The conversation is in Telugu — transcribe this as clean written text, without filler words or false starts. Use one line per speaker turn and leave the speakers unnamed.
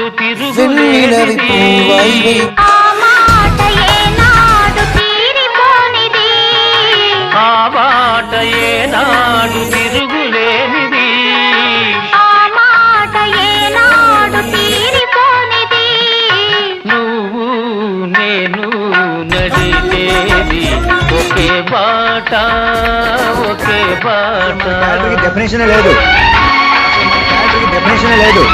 వెన్నెలవి పూవై
ఆ మాట ఏనాడు తీరిపోనిది,
ఆ మాట ఏనాడు తిరుగులేనిది,
ఆ మాట ఏనాడు తీరిపోనిది.
నువ్వు నేను నడిచేది ఒకే బాట, ఒకే బాట.
డెఫినేషన్ లేదు, డెఫినేషన్ లేదు.